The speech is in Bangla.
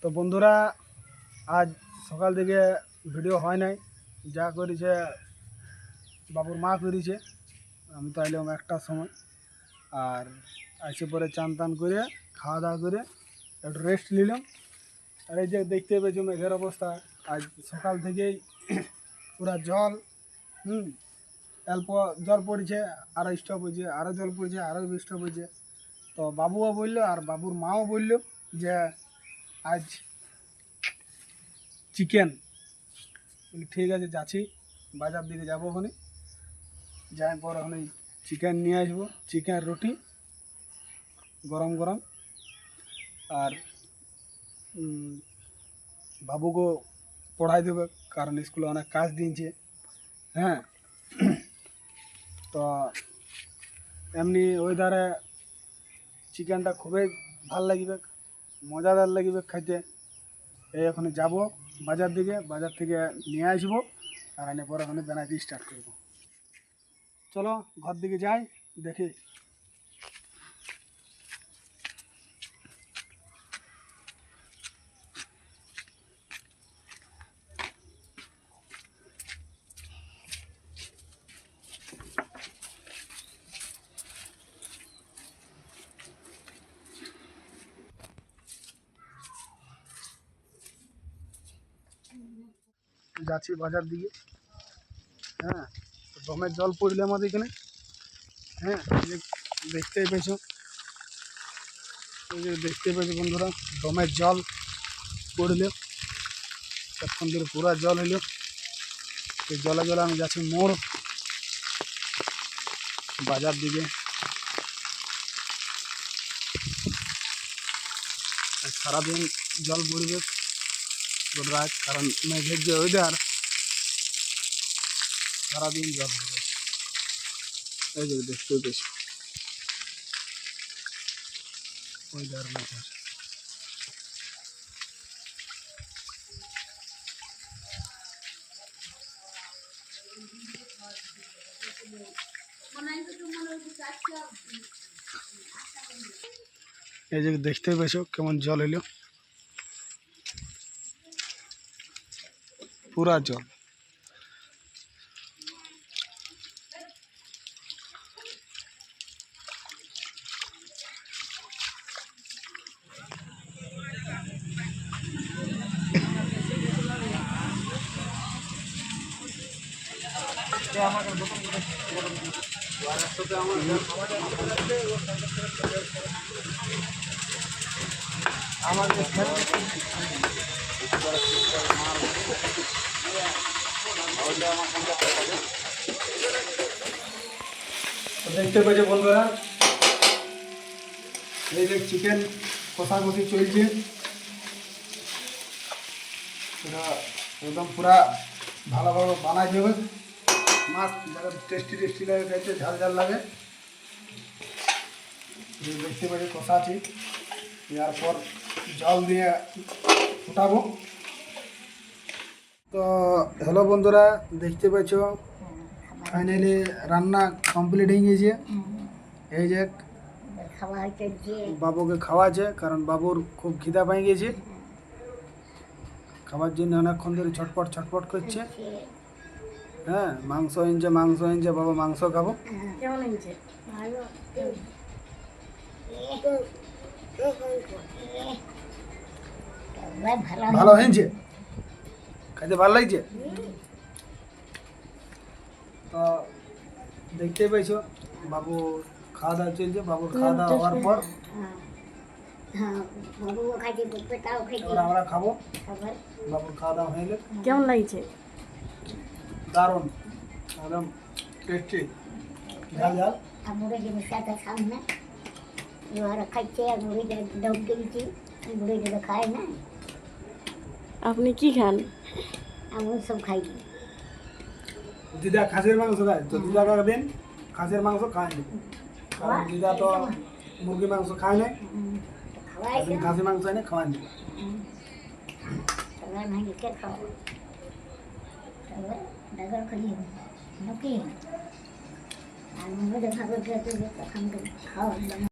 তো বন্ধুরা, আজ সকাল থেকে ভিডিও হয় নাই। যা করেছে বাবুর মা করেছে। আমি তো আইলাম 1টার সময়, আর এসে পরে চান টান করে খাওয়া দাওয়া করে একটু রেস্ট নিলাম। আর এই যে দেখতে পেয়েছি মেঘের অবস্থা, আজ সকাল থেকেই পুরা জল। অল্প জল পড়েছে, আরও স্টপ হয়েছে, আরও জল পড়েছে, আরও স্টপ হয়েছে। তো বাবুও বললো আর বাবুর মাও বললো যে আজ চিকেন। ঠিক আছে, যাচ্ছি, বাজার দিকে যাবো। ওখানে যাই পর ওখানে চিকেন নিয়ে আসবো, চিকেন রুটি গরম গরম। আর বাবুকে পড়াই দেবে, কারণ স্কুলে অনেক কাজ দিয়েছে। হ্যাঁ, তো এমনি ওয়েদারে চিকেনটা খুবই ভাল লাগবে, মজাদার লাগবে খাইতে। এই এখানে যাবো বাজার দিকে, বাজার থেকে নিয়ে আসবো, আর এনে পরে ওখানে বানাইতে স্টার্ট করবো। চলো ঘর দিকে যাই, দেখি। যাচ্ছি বাজার দিকে। হ্যাঁ, দমের জল পড়লে আমাদের এখানে। হ্যাঁ, দেখতেই পেয়েছো, এই যে দেখতে পেয়েছো বন্ধুরা, দমের জল পড়লে তখন ধরে পুরা জল হইল। এই জলে জলে আমি যাচ্ছি মোড় বাজার দিকে। সারাদিন জল পড়বে রাত, কারণ মেঘের যে ওয়েদার, সারাদিন জল পড়বে। এই যে দেখতে পেয়েছি ওয়েদার মেঘের। এই যে দেখতে পেয়েছো কেমন জল হইল, পুরা জল। দেখতে পেয়েছো বন্ধুরা, এই যে চিকেন কষাকষি চলছে। এটা একদম পুরা ভালোভাবে বানাই দেবে। মাছ যারা টেস্টি টেস্টি লাগে খাইতে, ঝাল ঝাল লাগে। দেখতে পাচ্ছি কষাচ্ছি, এরপর জল দিয়ে ফুটাবো। তো হ্যালো বন্ধুরা, দেখতে পাচ্ছ ফাইনালি রান্না কমপ্লিট হয়ে গেছে। এই যে বাবুকে খাওয়াছে, কারণ বাবুর খুব খিদা পাই গেছে, খাবার জন্য অনেকক্ষণ ধরে ছটপট ছটপট করছে। হ্যাঁ, মাংস এনেছে, বাবা মাংস খাবো। ভালো হয়েছে, খাইতে ভালো লাগছে। তো দেখতে পাইছো বাবু খাওয়া দাওয়া চলছে। বাবুর খাওয়া দাওয়া হওয়ার পর আমরা খাবো। বাবুর খাওয়া দাওয়া হয়ে গেলে কেমন লাগছে? দারুণ, একদম টেস্টি, ঝাল ঝাল। আপনি কি খান? আমি সব খাই। দিদা খাসির মাংস খায়, তো দিদাকে দিন খাসির মাংস খায়নি, কারণ দিদা তো মুরগি মাংস খায় না। খাসি মাংস এনে খাওয়ানি। খাওয়া